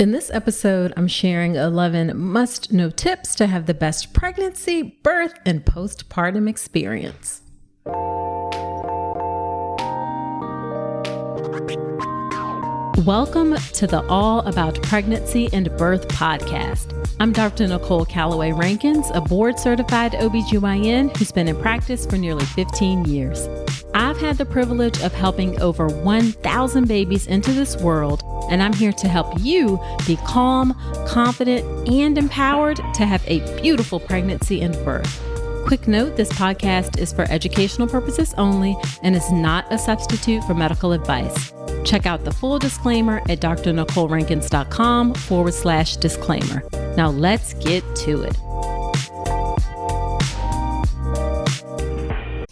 In this episode, I'm sharing 11 must-know tips to have the best pregnancy, birth, and postpartum experience. Welcome to the All About Pregnancy and Birth podcast. I'm Dr. Nicole Calloway Rankins, a board-certified OBGYN who's been in practice for nearly 15 years. I've had the privilege of helping over 1,000 babies into this world, and I'm here to help you be calm, confident, and empowered to have a beautiful pregnancy and birth. Quick note, this podcast is for educational purposes only and is not a substitute for medical advice. Check out the full disclaimer at drnicolerankins.com/disclaimer. Now let's get to it.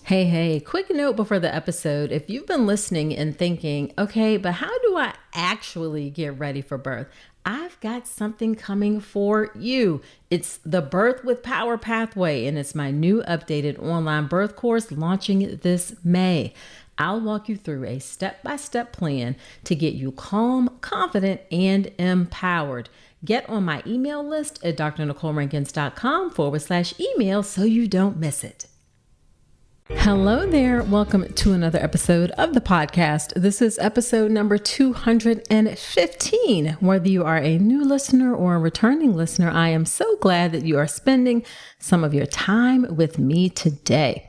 Hey, quick note before the episode. If you've been listening and thinking, okay, but how do I actually get ready for birth? I've got something coming for you. It's the Birth with Power Pathway, and it's my new updated online birth course launching this May. I'll walk you through a step-by-step plan to get you calm, confident, and empowered. Get on my email list at drnicolerankins.com/email so you don't miss it. Hello there. Welcome to another episode of the podcast. This is episode number 215. Whether you are a new listener or a returning listener, I am so glad that you are spending some of your time with me today.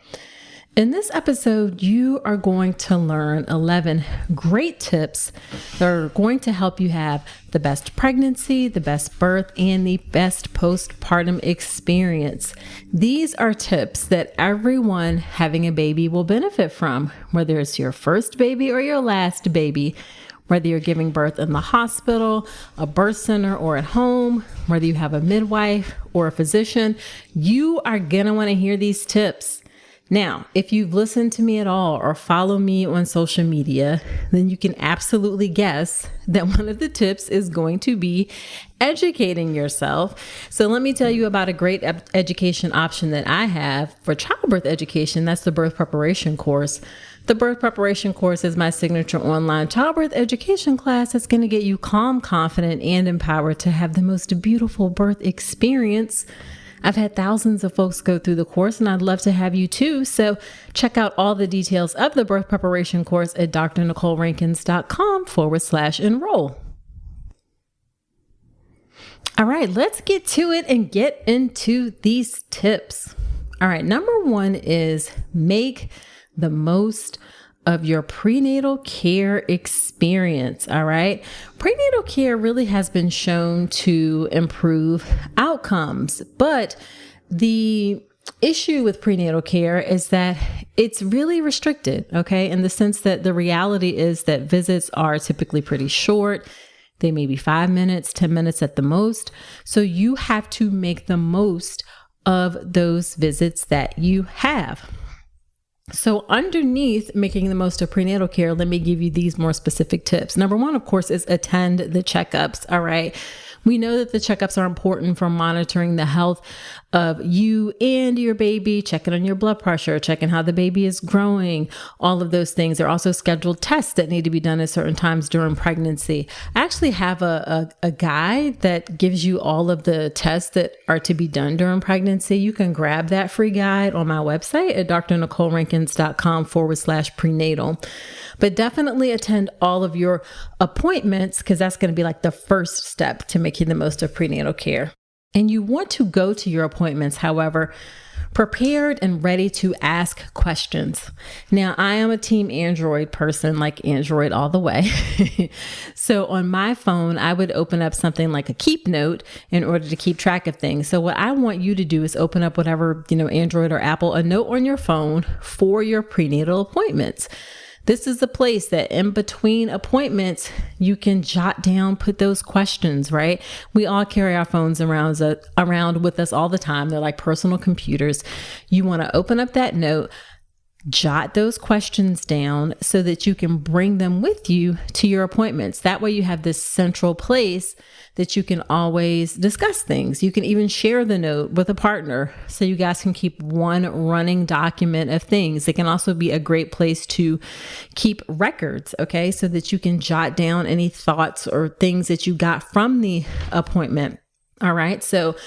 In this episode, you are going to learn 11 great tips that are going to help you have the best pregnancy, the best birth, and the best postpartum experience. These are tips that everyone having a baby will benefit from, whether it's your first baby or your last baby, whether you're giving birth in the hospital, a birth center, or at home, whether you have a midwife or a physician, you are going to want to hear these tips. Now, if you've listened to me at all or follow me on social media, then you can absolutely guess that one of the tips is going to be educating yourself. So let me tell you about a great education option that I have for childbirth education. That's the birth preparation course. The birth preparation course is my signature online childbirth education class that's going to get you calm, confident, and empowered to have the most beautiful birth experience. I've had thousands of folks go through the course, and I'd love to have you too. So check out all the details of the birth preparation course at drnicolerankins.com/enroll. All right, let's get to it and get into these tips. All right, number one is make the most of your prenatal care experience. All right. Prenatal care really has been shown to improve outcomes, but the issue with prenatal care is that it's really restricted. Okay. In the sense that the reality is that visits are typically pretty short. They may be 5 minutes, 10 minutes at the most. So you have to make the most of those visits that you have. So underneath making the most of prenatal care, let me give you these more specific tips. Number one, of course, is attend the checkups. All right. We know that the checkups are important for monitoring the health of you and your baby, checking on your blood pressure, checking how the baby is growing, all of those things. There are also scheduled tests that need to be done at certain times during pregnancy. I actually have a guide that gives you all of the tests that are to be done during pregnancy. You can grab that free guide on my website at drnicolerankins.com/prenatal. But definitely attend all of your appointments, because that's going to be like the first step to making the most of prenatal care. And you want to go to your appointments, however, prepared and ready to ask questions. Now, I am a team Android person, like Android all the way. So on my phone, I would open up something like a Keep Note in order to keep track of things. So what I want you to do is open up whatever, Android or Apple, a note on your phone for your prenatal appointments. This is the place that in between appointments, you can jot down, put those questions, right? We all carry our phones around with us all the time. They're like personal computers. You want to open up that note, jot those questions down so that you can bring them with you to your appointments. That way you have this central place that you can always discuss things. You can even share the note with a partner so you guys can keep one running document of things. It can also be a great place to keep records, okay, so that you can jot down any thoughts or things that you got from the appointment. All right, so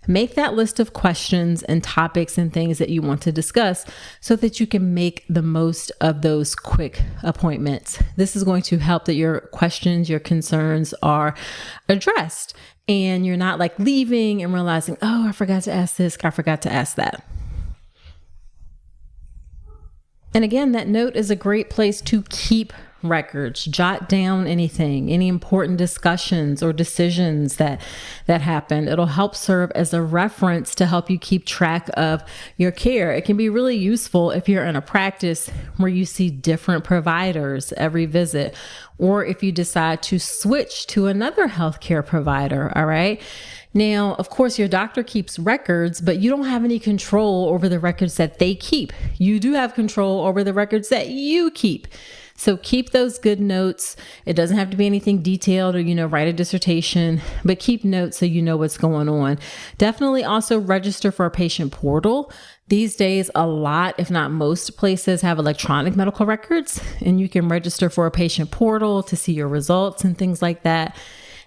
make that list of questions and topics and things that you want to discuss so that you can make the most of those quick appointments. This is going to help that your questions, your concerns are addressed and you're not like leaving and realizing, oh, I forgot to ask this, I forgot to ask that. And again, that note is a great place to keep records. Jot down anything, any important discussions or decisions that happened. It'll help serve as a reference to help you keep track of your care. It can be really useful if you're in a practice where you see different providers every visit, or if you decide to switch to another healthcare provider. All right. Now, of course, your doctor keeps records, but you don't have any control over the records that they keep. You do have control over the records that you keep. So keep those good notes. It doesn't have to be anything detailed or, write a dissertation, but keep notes so you know what's going on. Definitely also register for a patient portal. These days, a lot, if not most places have electronic medical records, and you can register for a patient portal to see your results and things like that.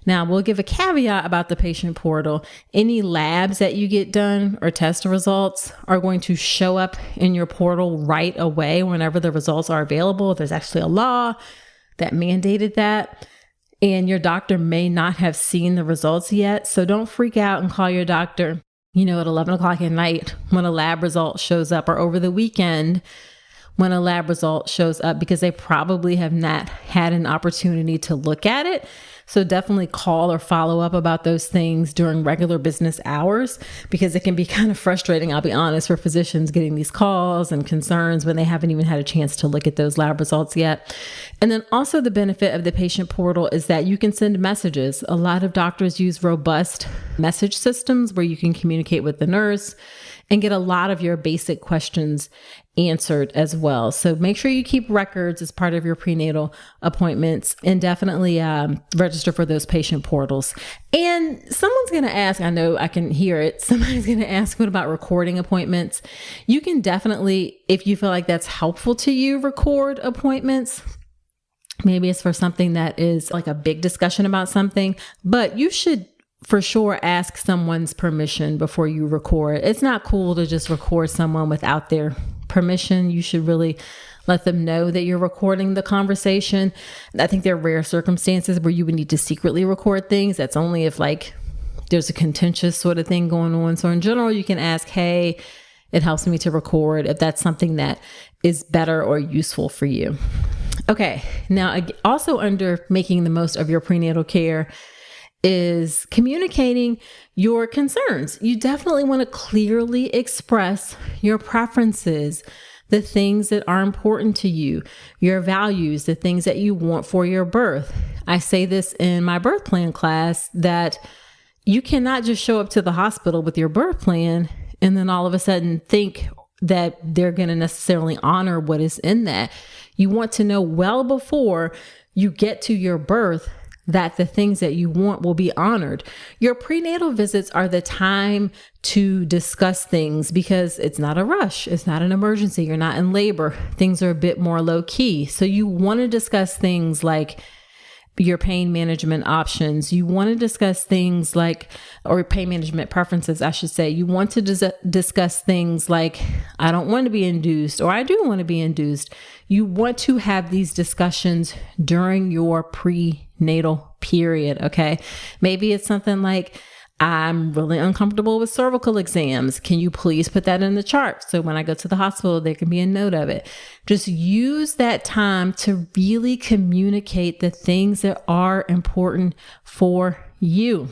Now, we'll give a caveat about the patient portal. Any labs that you get done or test results are going to show up in your portal right away whenever the results are available. There's actually a law that mandated that, and your doctor may not have seen the results yet. So don't freak out and call your doctor, at 11 o'clock at night when a lab result shows up, or over the weekend when a lab result shows up, because they probably have not had an opportunity to look at it. So definitely call or follow up about those things during regular business hours, because it can be kind of frustrating, I'll be honest, for physicians getting these calls and concerns when they haven't even had a chance to look at those lab results yet. And then also the benefit of the patient portal is that you can send messages. A lot of doctors use robust message systems where you can communicate with the nurse and get a lot of your basic questions answered as well. So make sure you keep records as part of your prenatal appointments, and definitely register for those patient portals. And someone's going to ask, I know I can hear it, somebody's going to ask, what about recording appointments? You can definitely, if you feel like that's helpful to you, record appointments. Maybe it's for something that is like a big discussion about something, but you should for sure ask someone's permission before you record. It's not cool to just record someone without their permission. You should really let them know that you're recording the conversation. I think there are rare circumstances where you would need to secretly record things. That's only if there's a contentious sort of thing going on. So in general, you can ask, hey, it helps me to record, if that's something that is better or useful for you. Okay. Now, also under making the most of your prenatal care is communicating your concerns. You definitely want to clearly express your preferences, the things that are important to you, your values, the things that you want for your birth. I say this in my birth plan class, that you cannot just show up to the hospital with your birth plan and then all of a sudden think that they're going to necessarily honor what is in that. You want to know well before you get to your birth that the things that you want will be honored. Your prenatal visits are the time to discuss things because it's not a rush. It's not an emergency. You're not in labor. Things are a bit more low key. So you want to discuss things like your pain management options. You want to discuss things or pain management preferences, I should say. You want to discuss things like, I don't want to be induced, or I do want to be induced. You want to have these discussions during your prenatal period, okay? Maybe it's something like, I'm really uncomfortable with cervical exams. Can you please put that in the chart? So when I go to the hospital, there can be a note of it. Just use that time to really communicate the things that are important for you.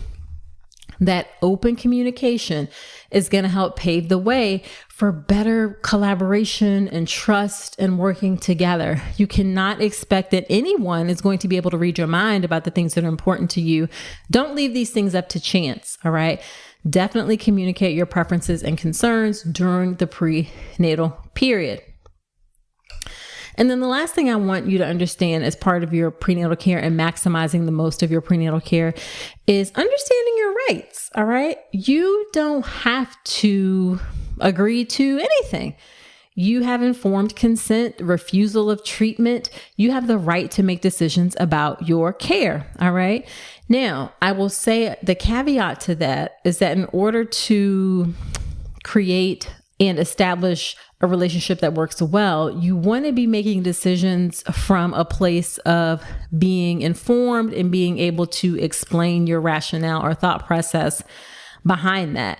That open communication is going to help pave the way for better collaboration and trust and working together. You cannot expect that anyone is going to be able to read your mind about the things that are important to you. Don't leave these things up to chance, all right? Definitely communicate your preferences and concerns during the prenatal period. And then the last thing I want you to understand as part of your prenatal care and maximizing the most of your prenatal care is understanding your rights. All right. You don't have to agree to anything. You have informed consent, refusal of treatment. You have the right to make decisions about your care. All right. Now, I will say the caveat to that is that in order to create and establish a relationship that works well, you want to be making decisions from a place of being informed and being able to explain your rationale or thought process behind that.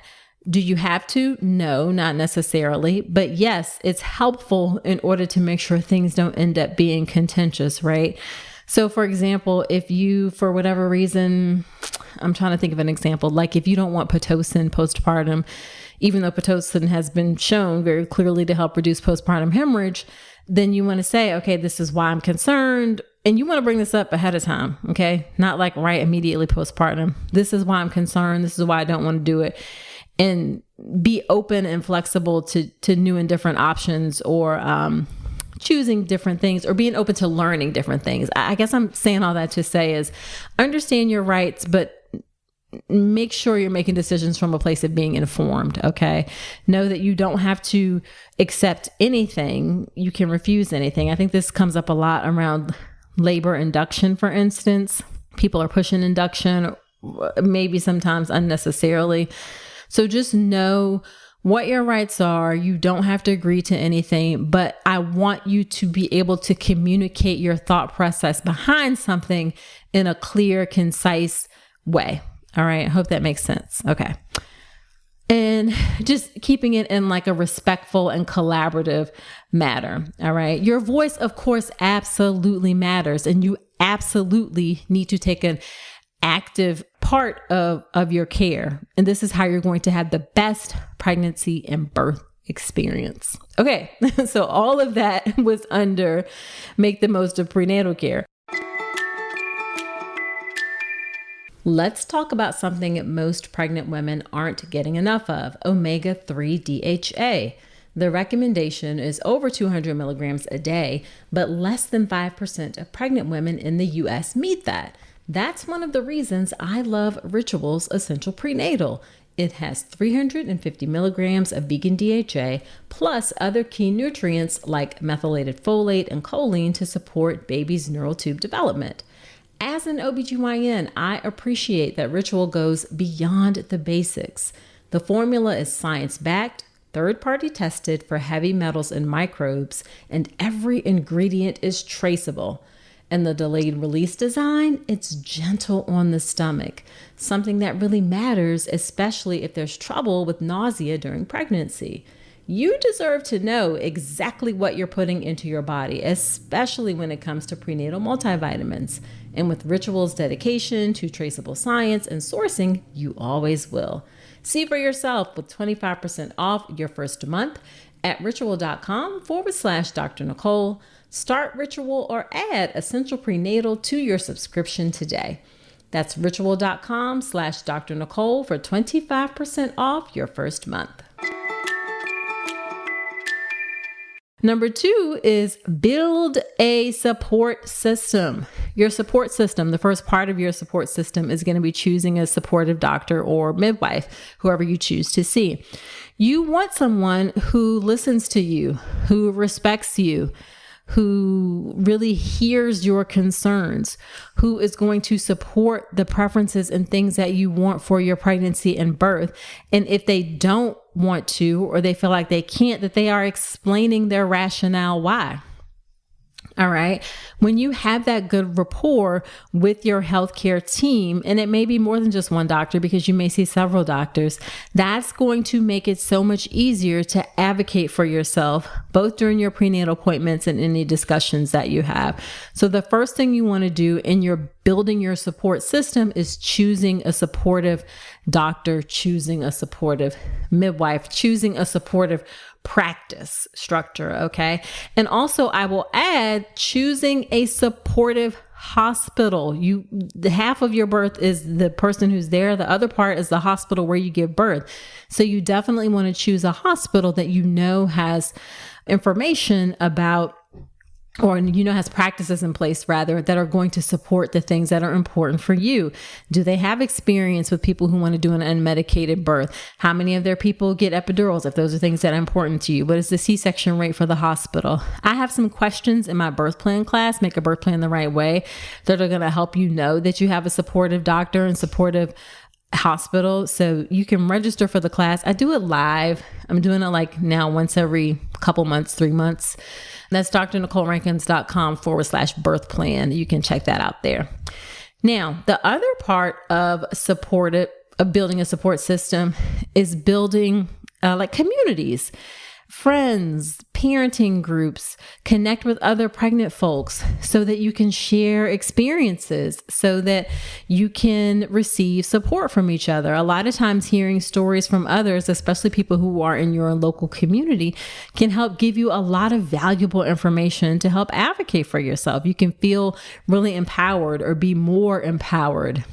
Do you have to? No, not necessarily. But yes, it's helpful in order to make sure things don't end up being contentious, right? So for example, if you, for whatever reason, I'm trying to think of an example, like if you don't want Pitocin postpartum, even though Pitocin has been shown very clearly to help reduce postpartum hemorrhage, then you want to say, okay, this is why I'm concerned. And you want to bring this up ahead of time, okay? Not like right immediately postpartum. This is why I'm concerned. This is why I don't want to do it. And be open and flexible to new and different options, or choosing different things, or being open to learning different things. I guess I'm saying all that to say is understand your rights, but make sure you're making decisions from a place of being informed. Okay. Know that you don't have to accept anything. You can refuse anything. I think this comes up a lot around labor induction, for instance. People are pushing induction, maybe sometimes unnecessarily. So just know what your rights are. You don't have to agree to anything, but I want you to be able to communicate your thought process behind something in a clear, concise way. All right. I hope that makes sense. Okay. And just keeping it in like a respectful and collaborative manner. All right. Your voice, of course, absolutely matters, and you absolutely need to take an active part of your care. And this is how you're going to have the best pregnancy and birth experience. Okay. So all of that was under make the most of prenatal care. Let's talk about something most pregnant women aren't getting enough of: omega-3 DHA. The recommendation is over 200 milligrams a day, but less than 5% of pregnant women in the US meet that. That's one of the reasons I love Ritual's Essential Prenatal. It has 350 milligrams of vegan DHA plus other key nutrients like methylated folate and choline to support baby's neural tube development. As an OBGYN, I appreciate that Ritual goes beyond the basics. The formula is science-backed, third-party tested for heavy metals and microbes, and every ingredient is traceable. And the delayed release design, it's gentle on the stomach, something that really matters, especially if there's trouble with nausea during pregnancy. You deserve to know exactly what you're putting into your body, especially when it comes to prenatal multivitamins. And with Ritual's dedication to traceable science and sourcing, you always will. See for yourself with 25% off your first month at ritual.com/Dr. Nicole. Start Ritual or add Essential Prenatal to your subscription today. That's ritual.com/Dr. Nicole for 25% off your first month. Number 2 is build a support system. Your support system, the first part of your support system, is going to be choosing a supportive doctor or midwife, whoever you choose to see. You want someone who listens to you, who respects you, who really hears your concerns, who is going to support the preferences and things that you want for your pregnancy and birth. And if they don't want to, or they feel like they can't, that they are explaining their rationale why. All right. When you have that good rapport with your healthcare team, and it may be more than just one doctor because you may see several doctors, that's going to make it so much easier to advocate for yourself, both during your prenatal appointments and any discussions that you have. So the first thing you want to do in your building your support system is choosing a supportive doctor, choosing a supportive midwife, choosing a supportive practice structure. Okay. And also I will add choosing a supportive hospital. The half of your birth is the person who's there. The other part is the hospital where you give birth. So you definitely want to choose a hospital that you know has information about or, has practices in place rather that are going to support the things that are important for you. Do they have experience with people who want to do an unmedicated birth? How many of their people get epidurals if those are things that are important to you? What is the C-section rate for the hospital? I have some questions in my birth plan class, Make a Birth Plan the Right Way, that are going to help you know that you have a supportive doctor and supportive hospital. So you can register for the class. I do it live. I'm doing it like now once every couple months, 3 months. That's drnicolerankins.com/birth plan. You can check that out there. Now, the other part of building a support system is building like communities, friends, parenting groups, connect with other pregnant folks so that you can share experiences, so that you can receive support from each other. A lot of times hearing stories from others, especially people who are in your local community, can help give you a lot of valuable information to help advocate for yourself. You can feel really empowered or be more empowered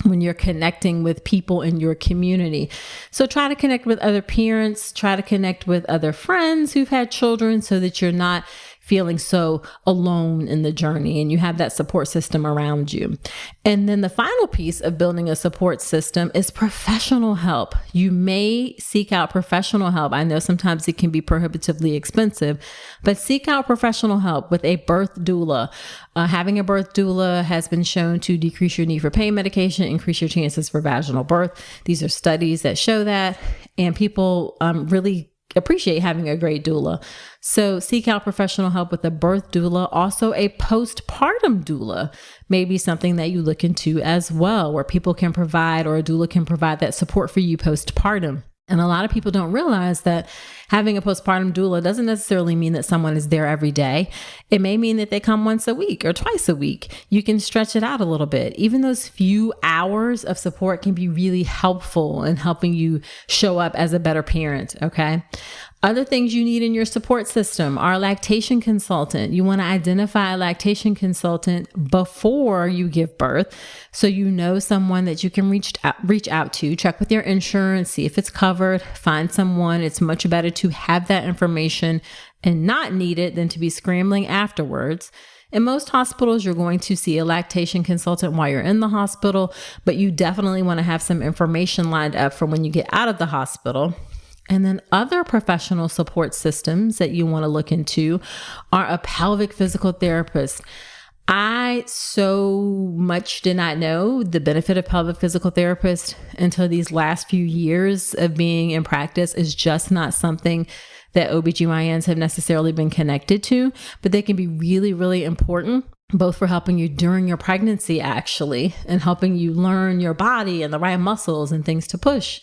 when you're connecting with people in your community. So try to connect with other parents, try to connect with other friends who've had children so that you're not feeling so alone in the journey and you have that support system around you. And then the final piece of building a support system is professional help. You may seek out professional help. I know sometimes it can be prohibitively expensive, but seek out professional help with a birth doula. Having a birth doula has been shown to decrease your need for pain medication, increase your chances for vaginal birth. These are studies that show that, and people really appreciate having a great doula. So seek out professional help with a birth doula. Also, a postpartum doula may be something that you look into as well, where people can provide, or a doula can provide that support for you postpartum. And a lot of people don't realize that having a postpartum doula doesn't necessarily mean that someone is there every day. It may mean that they come once a week or twice a week. You can stretch it out a little bit. Even those few hours of support can be really helpful in helping you show up as a better parent, okay? Other things you need in your support system are a lactation consultant. You want to identify a lactation consultant before you give birth, so you know someone that you can reach out to. Check with your insurance, see if it's covered, find someone. It's much better to have that information and not need it than to be scrambling afterwards. In most hospitals, you're going to see a lactation consultant while you're in the hospital, but you definitely want to have some information lined up for when you get out of the hospital. And then other professional support systems that you want to look into are a pelvic physical therapist. I so much did not know the benefit of pelvic physical therapist until these last few years of being in practice. Is just not something that OBGYNs have necessarily been connected to, but they can be really, really important, both for helping you during your pregnancy, actually, and helping you learn your body and the right muscles and things to push.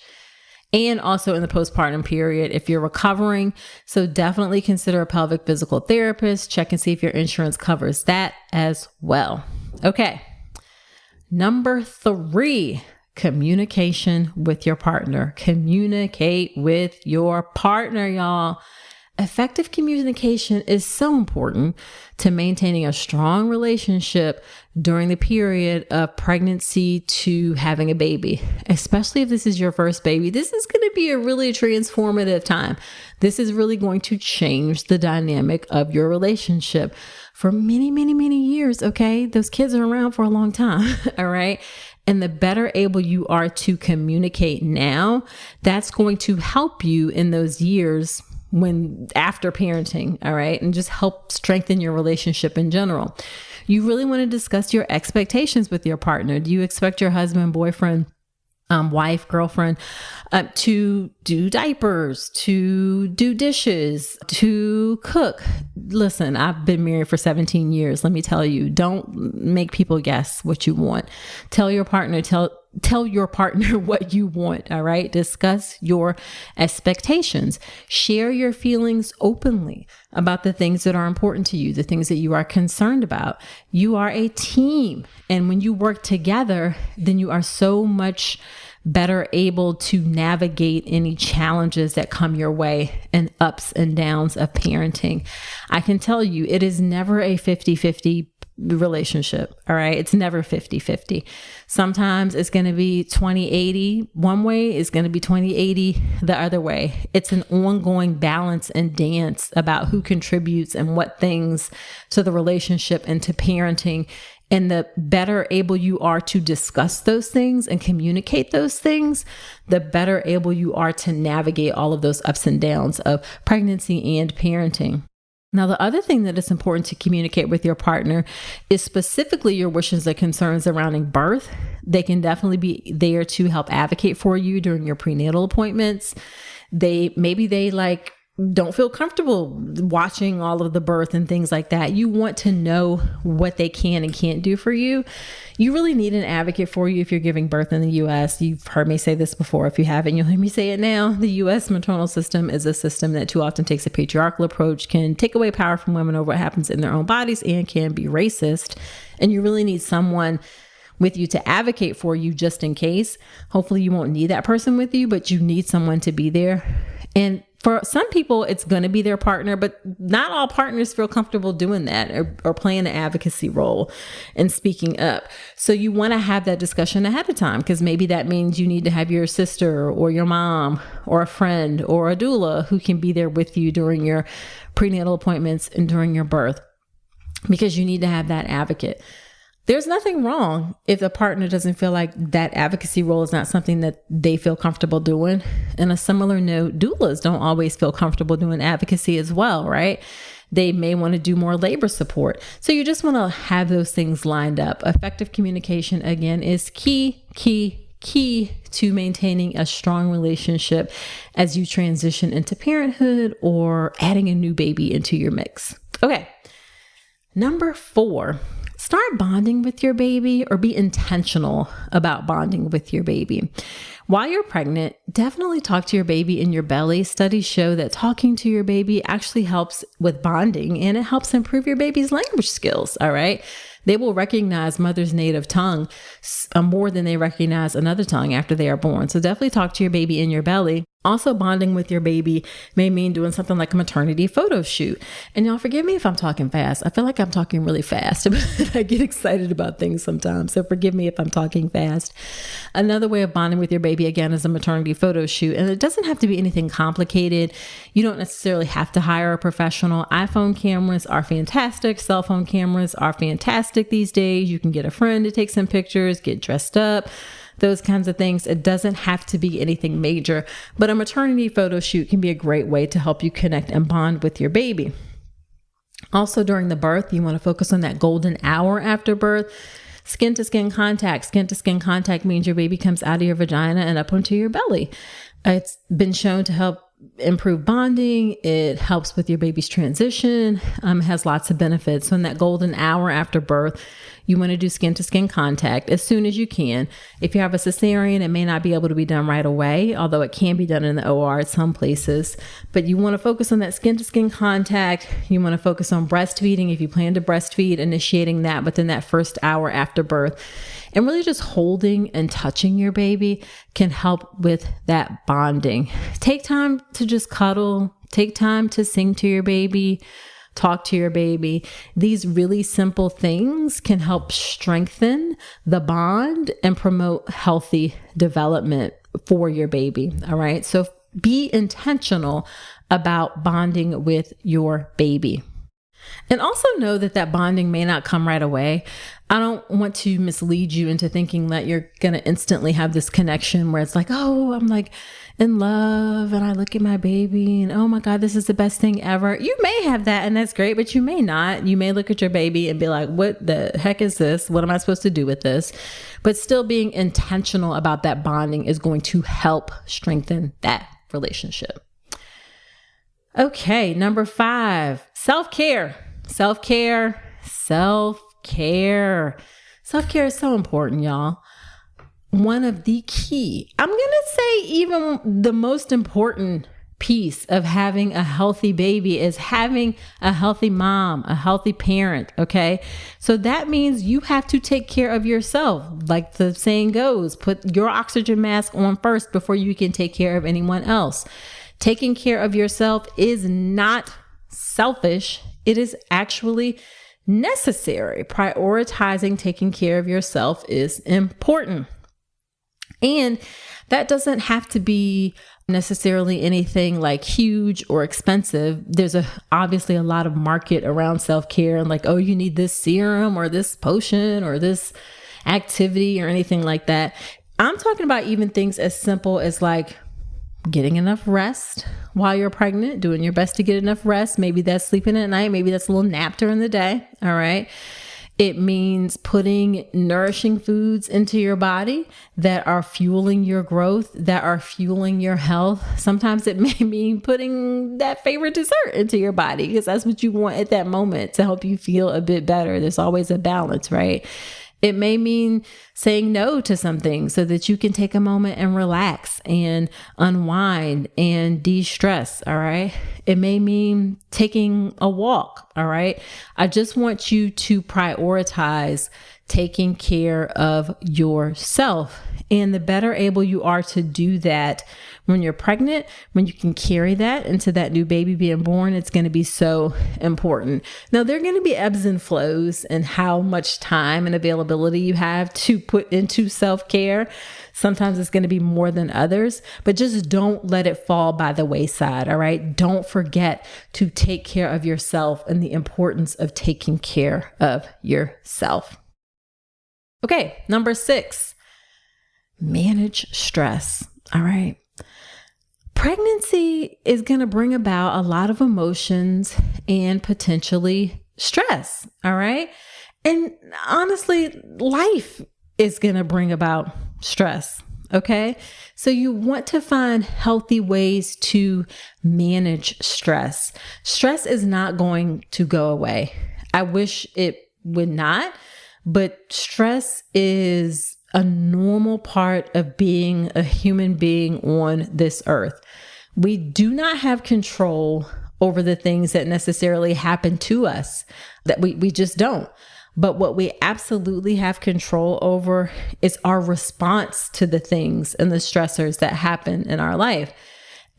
And also in the postpartum period, if you're recovering. So definitely consider a pelvic physical therapist. Check and see if your insurance covers that as well. Okay. Number 3, communication with your partner. Communicate with your partner, y'all. Effective communication is so important to maintaining a strong relationship during the period of pregnancy to having a baby, especially if this is your first baby. This is going to be a really transformative time. This is really going to change the dynamic of your relationship for many, many, many years. Okay. Those kids are around for a long time. All right. And the better able you are to communicate now, that's going to help you in those years when after parenting, all right, and just help strengthen your relationship in general. You really want to discuss your expectations with your partner. Do you expect your husband, boyfriend, wife, girlfriend, to do diapers, to do dishes, to cook? Listen, I've been married for 17 years. Let me tell you, don't make people guess what you want. Tell your partner what you want. All right. Discuss your expectations. Share your feelings openly about the things that are important to you, the things that you are concerned about. You are a team. And when you work together, then you are so much better able to navigate any challenges that come your way and ups and downs of parenting. I can tell you, it is never a 50-50 relationship. All right. It's never 50-50. Sometimes it's going to be 20-80 one way, it's going to be 20-80 the other way. It's an ongoing balance and dance about who contributes and what things to the relationship and to parenting. And the better able you are to discuss those things and communicate those things, the better able you are to navigate all of those ups and downs of pregnancy and parenting. Now, the other thing that is important to communicate with your partner is specifically your wishes and concerns surrounding birth. They can definitely be there to help advocate for you during your prenatal appointments. Maybe they don't feel comfortable watching all of the birth and things like that. You want to know what they can and can't do for you. You really need an advocate for you if you're giving birth in the U.S. You've heard me say this before. If you haven't, you'll hear me say it now. The U.S. maternal system is a system that too often takes a patriarchal approach, can take away power from women over what happens in their own bodies, and can be racist. And you really need someone with you to advocate for you just in case. Hopefully you won't need that person with you, but you need someone to be there. And for some people, it's going to be their partner, but not all partners feel comfortable doing that or playing an advocacy role and speaking up. So you want to have that discussion ahead of time, because maybe that means you need to have your sister or your mom or a friend or a doula who can be there with you during your prenatal appointments and during your birth, because you need to have that advocate. There's nothing wrong if the partner doesn't feel like that advocacy role is not something that they feel comfortable doing. And a similar note, doulas don't always feel comfortable doing advocacy as well, right? They may want to do more labor support. So you just want to have those things lined up. Effective communication, again, is key to maintaining a strong relationship as you transition into parenthood or adding a new baby into your mix. Okay. Number 4. Start bonding with your baby, or be intentional about bonding with your baby. While you're pregnant, definitely talk to your baby in your belly. Studies show that talking to your baby actually helps with bonding, and it helps improve your baby's language skills. All right. They will recognize mother's native tongue more than they recognize another tongue after they are born. So definitely talk to your baby in your belly. Also, bonding with your baby may mean doing something like a maternity photo shoot. And y'all forgive me if I'm talking fast. I feel like I'm talking really fast. I get excited about things sometimes. So forgive me if I'm talking fast. Another way of bonding with your baby, again, is a maternity photo shoot. And it doesn't have to be anything complicated. You don't necessarily have to hire a professional. iPhone cameras are fantastic. Cell phone cameras are fantastic these days. You can get a friend to take some pictures, get dressed up, those kinds of things. It doesn't have to be anything major, but a maternity photo shoot can be a great way to help you connect and bond with your baby. Also, during the birth, you want to focus on that golden hour after birth. Skin to skin contact. Skin to skin contact means your baby comes out of your vagina and up onto your belly. It's been shown to help improve bonding. It helps with your baby's transition. It has lots of benefits. So in that golden hour after birth, you want to do skin to skin contact as soon as you can. If you have a cesarean, it may not be able to be done right away, although it can be done in the OR at some places. But you want to focus on that skin to skin contact. You want to focus on breastfeeding if you plan to breastfeed, initiating that within that first hour after birth. And really just holding and touching your baby can help with that bonding. Take time to just cuddle. Take time to sing to your baby. Talk to your baby. These really simple things can help strengthen the bond and promote healthy development for your baby. All right. So be intentional about bonding with your baby. And also know that bonding may not come right away. I don't want to mislead you into thinking that you're going to instantly have this connection where it's like, oh, I'm like in love and I look at my baby and oh my God, this is the best thing ever. You may have that and that's great, but you may not. You may look at your baby and be like, what the heck is this? What am I supposed to do with this? But still being intentional about that bonding is going to help strengthen that relationship. Okay, number 5, self-care. Self-care is so important, y'all. One of the key, I'm going to say even the most important piece of having a healthy baby is having a healthy mom, a healthy parent, okay? So that means you have to take care of yourself. Like the saying goes, put your oxygen mask on first before you can take care of anyone else. Taking care of yourself is not selfish. It is actually necessary. Prioritizing taking care of yourself is important. And that doesn't have to be necessarily anything like huge or expensive. There's obviously a lot of market around self-care and like, oh, you need this serum or this potion or this activity or anything like that. I'm talking about even things as simple as like getting enough rest while you're pregnant, doing your best to get enough rest. Maybe that's sleeping at night. Maybe that's a little nap during the day. All right. It means putting nourishing foods into your body that are fueling your growth, that are fueling your health. Sometimes it may mean putting that favorite dessert into your body because that's what you want at that moment to help you feel a bit better. There's always a balance, right? It may mean saying no to something so that you can take a moment and relax and unwind and de-stress. All right. It may mean taking a walk. All right. I just want you to prioritize taking care of yourself. And the better able you are to do that when you're pregnant, when you can carry that into that new baby being born, it's going to be so important. Now, there are going to be ebbs and flows in how much time and availability you have to put into self-care. Sometimes it's going to be more than others, but just don't let it fall by the wayside. All right. Don't forget to take care of yourself and the importance of taking care of yourself. Okay. Number 6, manage stress. All right. Pregnancy is going to bring about a lot of emotions and potentially stress. All right. And honestly, life is going to bring about stress. Okay. So you want to find healthy ways to manage stress. Stress is not going to go away. I wish it would not, but stress is a normal part of being a human being on this earth. We do not have control over the things that necessarily happen to us, that we just don't. But what we absolutely have control over is our response to the things and the stressors that happen in our life.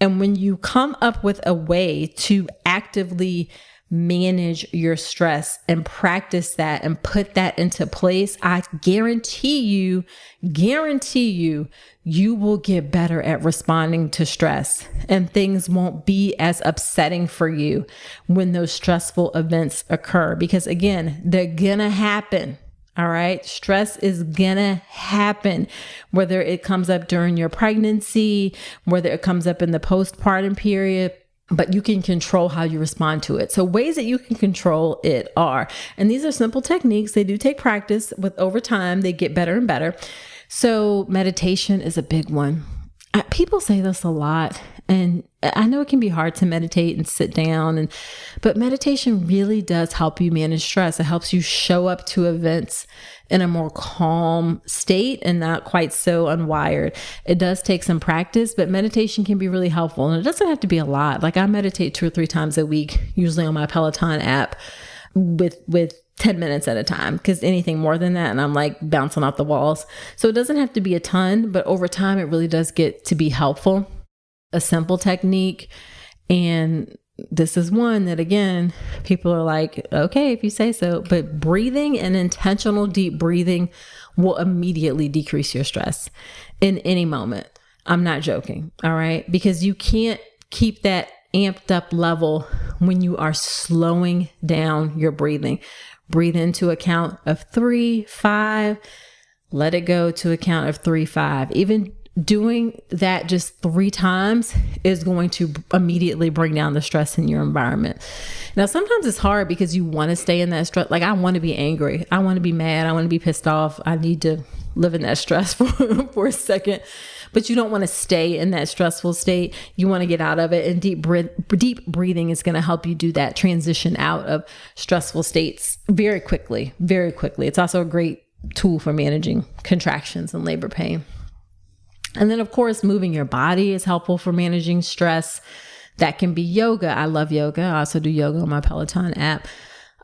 And when you come up with a way to actively manage your stress and practice that and put that into place, I guarantee you, you will get better at responding to stress and things won't be as upsetting for you when those stressful events occur. Because again, they're gonna happen. All right. Stress is gonna happen, whether it comes up during your pregnancy, whether it comes up in the postpartum period, but you can control how you respond to it. So ways that you can control it are, and these are simple techniques. They do take practice. With over time, they get better and better. So meditation is a big one. People say this a lot, and I know it can be hard to meditate and sit down, but meditation really does help you manage stress. It helps you show up to events in a more calm state and not quite so unwired. It does take some practice, but meditation can be really helpful. And it doesn't have to be a lot. Like I meditate 2 or 3 times a week, usually on my Peloton app with 10 minutes at a time, because anything more than that and I'm like bouncing off the walls. So it doesn't have to be a ton, but over time it really does get to be helpful. A simple technique. And this is one that, again, people are like, okay, if you say so, but breathing and intentional deep breathing will immediately decrease your stress in any moment. I'm not joking. All right. Because you can't keep that amped up level when you are slowing down your breathing. Breathe into a count of 3, 5, let it go to a count of 3, 5. Even doing that just 3 times is going to immediately bring down the stress in your environment. Now, sometimes it's hard because you want to stay in that stress. Like I want to be angry. I want to be mad. I want to be pissed off. I need to live in that stress for a second, but you don't want to stay in that stressful state. You want to get out of it, and deep breathing is going to help you do that transition out of stressful states very quickly, very quickly. It's also a great tool for managing contractions and labor pain. And then, of course, moving your body is helpful for managing stress. That can be yoga. I love yoga. I also do yoga on my Peloton app.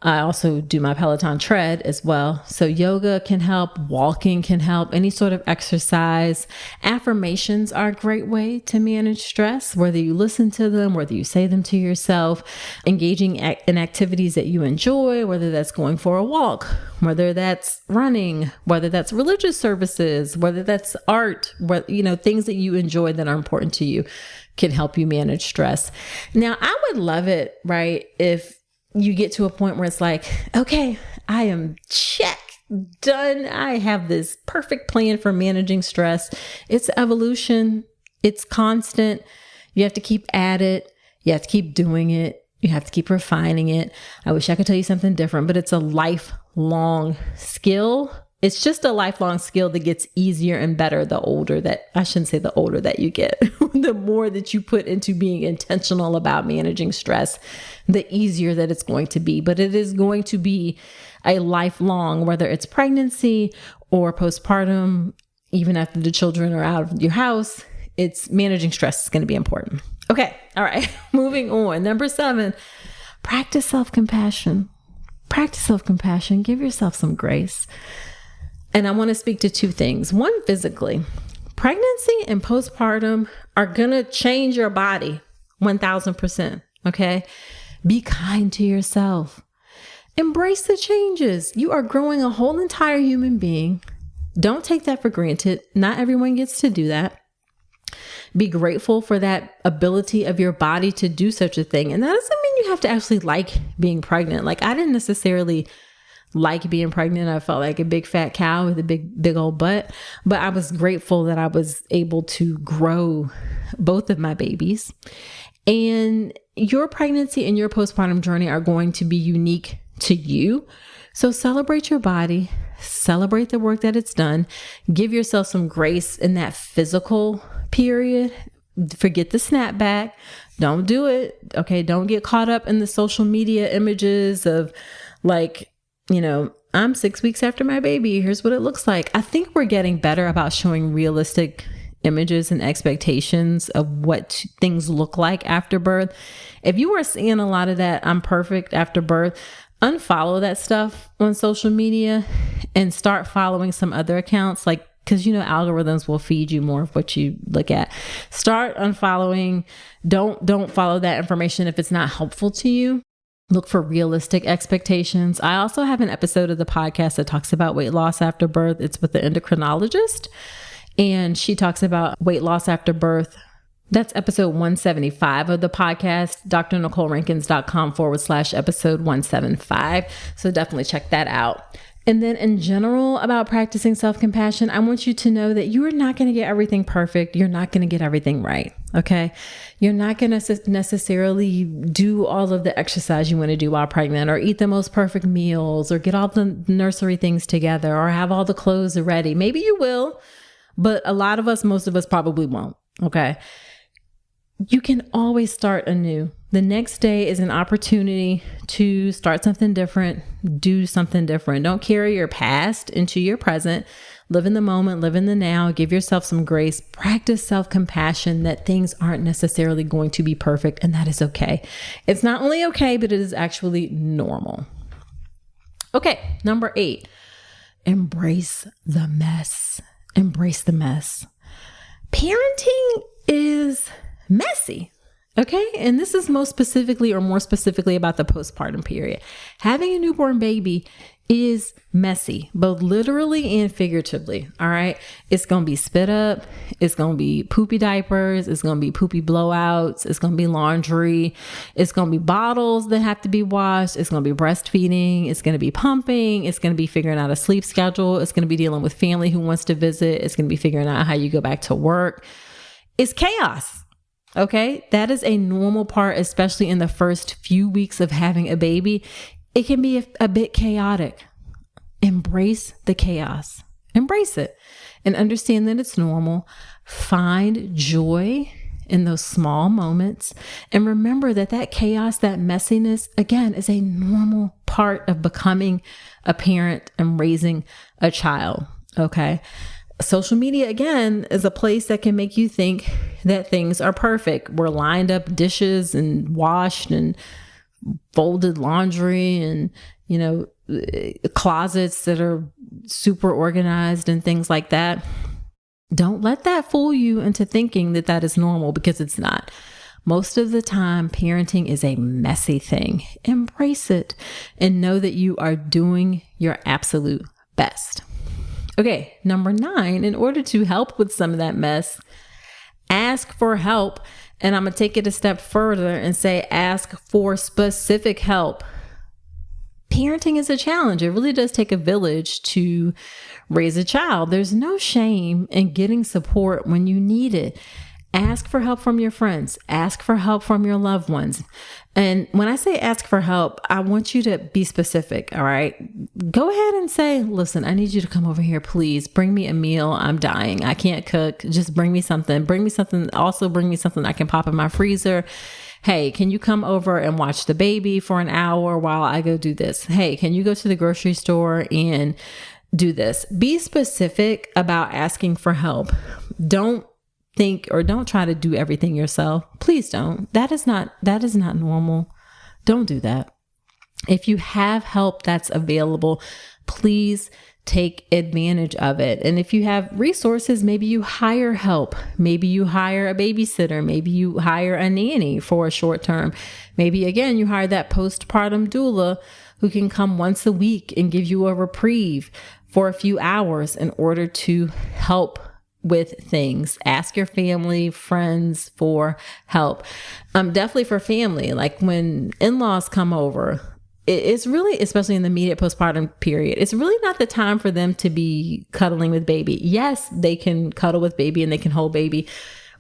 I also do my Peloton tread as well. So yoga can help, walking can help, any sort of exercise. Affirmations are a great way to manage stress, whether you listen to them, whether you say them to yourself, engaging in activities that you enjoy, whether that's going for a walk, whether that's running, whether that's religious services, whether that's art, things that you enjoy that are important to you can help you manage stress. Now, I would love it, right, if you get to a point where it's like, okay, I am done. I have this perfect plan for managing stress. It's evolution. It's constant. You have to keep at it. You have to keep doing it. You have to keep refining it. I wish I could tell you something different, but it's a lifelong skill. It's just a lifelong skill that gets easier and better the older that you get. The more that you put into being intentional about managing stress, the easier that it's going to be. But it is going to be a lifelong, whether it's pregnancy or postpartum, even after the children are out of your house, it's managing stress is going to be important. Okay. All right. Moving on. Number 7, practice self-compassion. Practice self-compassion. Give yourself some grace. And I want to speak to 2 things. One, physically. Pregnancy and postpartum are going to change your body 1000%. Okay. Be kind to yourself. Embrace the changes. You are growing a whole entire human being. Don't take that for granted. Not everyone gets to do that. Be grateful for that ability of your body to do such a thing. And that doesn't mean you have to actually like being pregnant. Like, I didn't necessarily like being pregnant. I felt like a big fat cow with a big old butt, but I was grateful that I was able to grow both of my babies. And your pregnancy and your postpartum journey are going to be unique to you. So celebrate your body, celebrate the work that it's done, give yourself some grace in that physical period. Forget the snapback. Don't do it. Okay. Don't get caught up in the social media images of like, I'm 6 weeks after my baby. Here's what it looks like. I think we're getting better about showing realistic images and expectations of what things look like after birth. If you are seeing a lot of that, I'm perfect after birth, unfollow that stuff on social media and start following some other accounts, like, because algorithms will feed you more of what you look at. Start unfollowing. Don't follow that information if it's not helpful to you. Look for realistic expectations. I also have an episode of the podcast that talks about weight loss after birth. It's with the endocrinologist, and she talks about weight loss after birth. That's episode 175 of the podcast, drnicolerankins.com/episode 175. So definitely check that out. And then in general about practicing self-compassion, I want you to know that you are not going to get everything perfect. You're not going to get everything right. Okay. You're not going to necessarily do all of the exercise you want to do while pregnant, or eat the most perfect meals, or get all the nursery things together, or have all the clothes ready. Maybe you will, but most of us probably won't. Okay. You can always start anew. The next day is an opportunity to start something different, do something different. Don't carry your past into your present. Live in the moment, live in the now, give yourself some grace, practice self-compassion that things aren't necessarily going to be perfect, and that is okay. It's not only okay, but it is actually normal. Okay, number 8, embrace the mess. Embrace the mess. Parenting is messy. Okay. And this is more specifically about the postpartum period. Having a newborn baby is messy, both literally and figuratively. All right. It's going to be spit up. It's going to be poopy diapers. It's going to be poopy blowouts. It's going to be laundry. It's going to be bottles that have to be washed. It's going to be breastfeeding. It's going to be pumping. It's going to be figuring out a sleep schedule. It's going to be dealing with family who wants to visit. It's going to be figuring out how you go back to work. It's chaos. Okay. That is a normal part, especially in the first few weeks of having a baby. It can be a bit chaotic. Embrace the chaos. Embrace it and understand that it's normal. Find joy in those small moments. And remember that chaos, that messiness, again, is a normal part of becoming a parent and raising a child. Okay. Social media, again, is a place that can make you think that things are perfect. We're lined up dishes and washed and folded laundry and, closets that are super organized and things like that. Don't let that fool you into thinking that that is normal, because it's not. Most of the time, parenting is a messy thing. Embrace it and know that you are doing your absolute best. Okay, number 9, in order to help with some of that mess, ask for help. And I'm going to take it a step further and say, ask for specific help. Parenting is a challenge. It really does take a village to raise a child. There's no shame in getting support when you need it. Ask for help from your friends. Ask for help from your loved ones. And when I say ask for help, I want you to be specific. All right. Go ahead and say, listen, I need you to come over here. Please bring me a meal. I'm dying. I can't cook. Just bring me something. Bring me something. Also bring me something I can pop in my freezer. Hey, can you come over and watch the baby for an hour while I go do this? Hey, can you go to the grocery store and do this? Be specific about asking for help. Don't think or don't try to do everything yourself. Please don't. That is not normal. Don't do that. If you have help that's available, please take advantage of it. And if you have resources, maybe you hire help. Maybe you hire a babysitter. Maybe you hire a nanny for a short term. Maybe again, you hire that postpartum doula who can come once a week and give you a reprieve for a few hours in order to help with things. Ask your family, friends for help. Definitely for family, like when in-laws come over, it's really, especially in the immediate postpartum period, it's really not the time for them to be cuddling with baby. Yes, they can cuddle with baby and they can hold baby,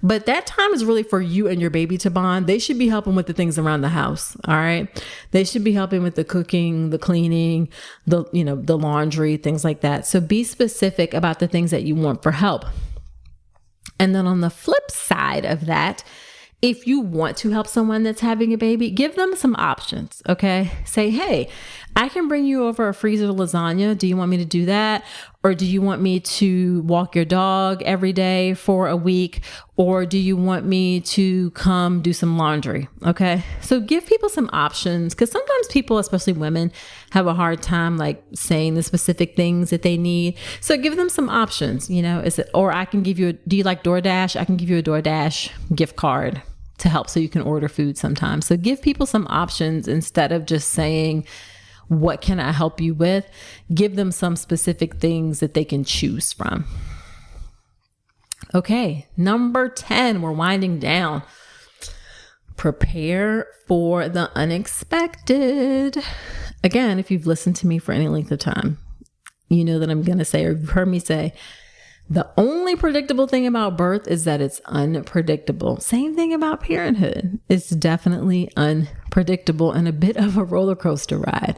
but that time is really for you and your baby to bond. They should be helping with the things around the house. All right. They should be helping with the cooking, the cleaning, the laundry, things like that. So be specific about the things that you want for help. And then on the flip side of that, if you want to help someone that's having a baby, give them some options. Okay. Say, hey, I can bring you over a freezer lasagna. Do you want me to do that? Or do you want me to walk your dog every day for a week? Or do you want me to come do some laundry? Okay. So give people some options, because sometimes people, especially women, have a hard time like saying the specific things that they need. So give them some options, or I can give you do you like DoorDash? I can give you a DoorDash gift card to help so you can order food sometimes. So give people some options instead of just saying, what can I help you with? Give them some specific things that they can choose from. Okay, number 10, we're winding down. Prepare for the unexpected. Again, if you've listened to me for any length of time, you know that I'm going to say, or you've heard me say, the only predictable thing about birth is that it's unpredictable. Same thing about parenthood. It's definitely unpredictable and a bit of a roller coaster ride.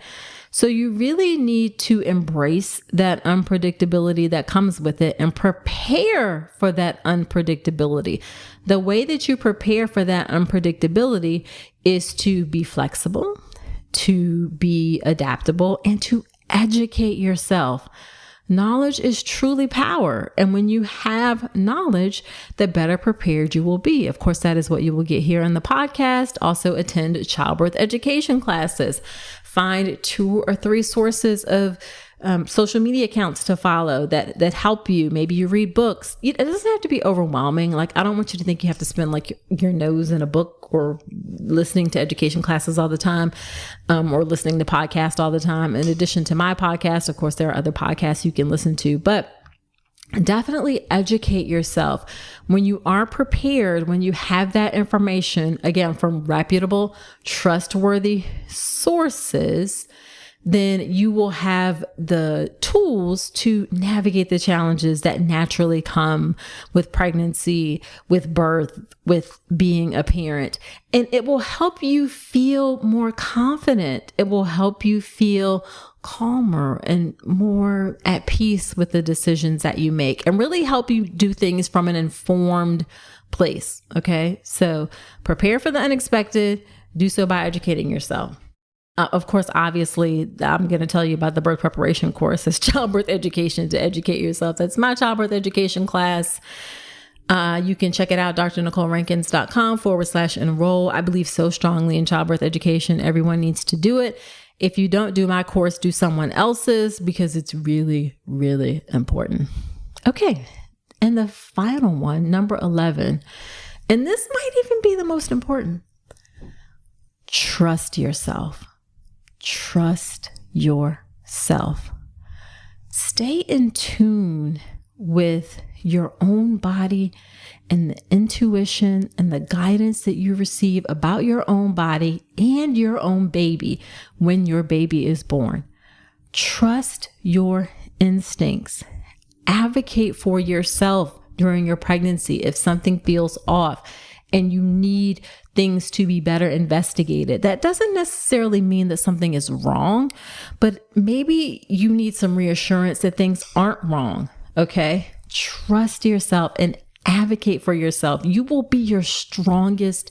So you really need to embrace that unpredictability that comes with it and prepare for that unpredictability. The way that you prepare for that unpredictability is to be flexible, to be adaptable, and to educate yourself. Knowledge is truly power. And when you have knowledge, the better prepared you will be. Of course, that is what you will get here on the podcast. Also attend childbirth education classes. Find 2 or 3 sources of social media accounts to follow that help you. Maybe you read books. It doesn't have to be overwhelming. Like, I don't want you to think you have to spend like your nose in a book or listening to education classes all the time, or listening to podcasts all the time. In addition to my podcast, of course, there are other podcasts you can listen to, but definitely educate yourself. When you are prepared, when you have that information, again, from reputable, trustworthy sources, then you will have the tools to navigate the challenges that naturally come with pregnancy, with birth, with being a parent. And it will help you feel more confident. It will help you feel calmer and more at peace with the decisions that you make, and really help you do things from an informed place. Okay. So prepare for the unexpected. Do so by educating yourself. Of course, obviously, I'm going to tell you about the birth preparation course. It's childbirth education to educate yourself. That's my childbirth education class. You can check it out, drnicolerankins.com/enroll. I believe so strongly in childbirth education. Everyone needs to do it. If you don't do my course, do someone else's, because it's really, really important. Okay. And the final one, number 11, and this might even be the most important. Trust yourself. Trust yourself. Stay in tune with your own body and the intuition and the guidance that you receive about your own body and your own baby when your baby is born. Trust your instincts. Advocate for yourself during your pregnancy if something feels off and you need things to be better investigated. That doesn't necessarily mean that something is wrong, but maybe you need some reassurance that things aren't wrong. Okay? Trust yourself and advocate for yourself. You will be your strongest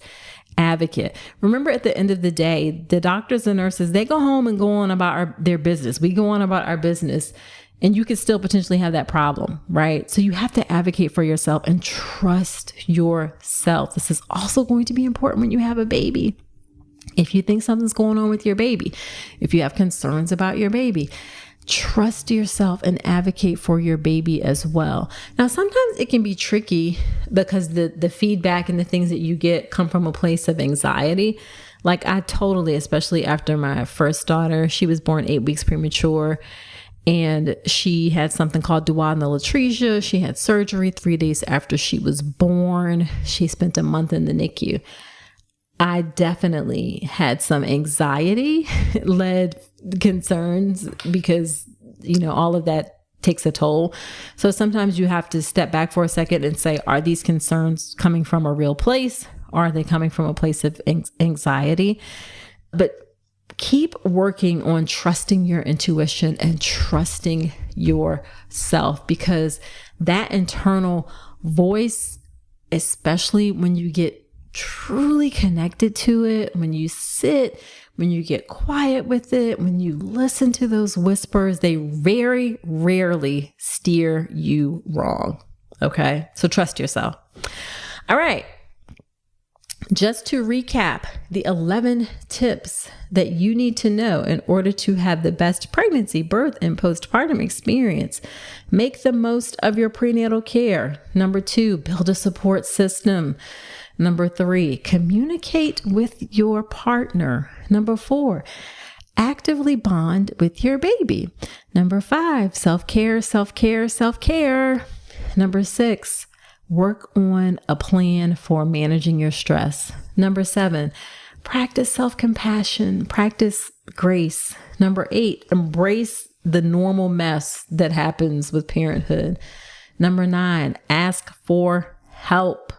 advocate. Remember, at the end of the day, the doctors and nurses, they go home and go on about their business. We go on about our business, and you could still potentially have that problem, right? So you have to advocate for yourself and trust yourself. This is also going to be important when you have a baby. If you think something's going on with your baby, if you have concerns about your baby, trust yourself and advocate for your baby as well. Now, sometimes it can be tricky because the feedback and the things that you get come from a place of anxiety. Like I totally, especially after my first daughter, she was born 8 weeks premature. And she had something called duodenal atresia. She had surgery 3 days after she was born. She spent a month in the NICU. I definitely had some anxiety-led concerns because, all of that takes a toll. So sometimes you have to step back for a second and say, are these concerns coming from a real place? Or are they coming from a place of anxiety? But keep working on trusting your intuition and trusting yourself, because that internal voice, especially when you get truly connected to it, when you sit, when you get quiet with it, when you listen to those whispers, they very rarely steer you wrong. Okay. So trust yourself. All right. Just to recap, the 11 tips that you need to know in order to have the best pregnancy, birth, and postpartum experience. Make the most of your prenatal care. Number 2, build a support system. Number 3, communicate with your partner. Number 4, actively bond with your baby. Number 5, self-care, self-care, self-care. Number 6, work on a plan for managing your stress. Number 7, practice self-compassion, practice grace. Number 8, embrace the normal mess that happens with parenthood. Number 9, ask for help.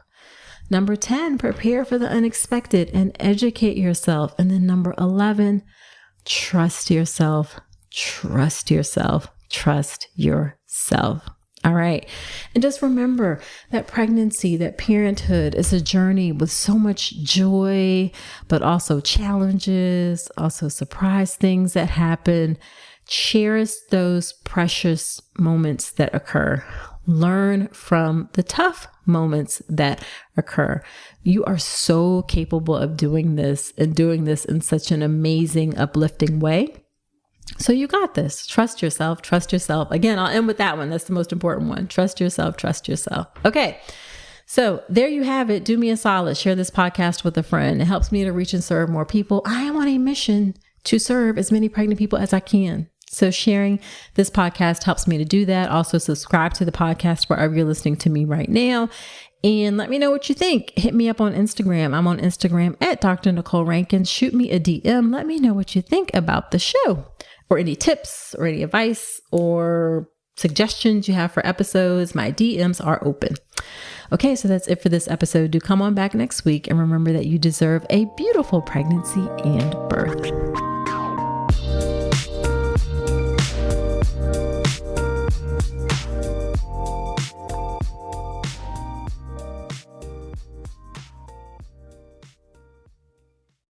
Number 10, prepare for the unexpected and educate yourself. And then number 11, trust yourself, trust yourself, trust yourself. All right. And just remember that pregnancy, that parenthood is a journey with so much joy, but also challenges, also surprise things that happen. Cherish those precious moments that occur. Learn from the tough moments that occur. You are so capable of doing this and doing this in such an amazing, uplifting way. So you got this. Trust yourself. Trust yourself. Again, I'll end with that one. That's the most important one. Trust yourself. Trust yourself. Okay. So there you have it. Do me a solid. Share this podcast with a friend. It helps me to reach and serve more people. I am on a mission to serve as many pregnant people as I can. So sharing this podcast helps me to do that. Also subscribe to the podcast wherever you're listening to me right now. And let me know what you think. Hit me up on Instagram. I'm on Instagram at Dr. Nicole Rankin. Shoot me a DM. Let me know what you think about the show, or any tips or any advice or suggestions you have for episodes. My DMs are open. Okay, so that's it for this episode. Do come on back next week and remember that you deserve a beautiful pregnancy and birth.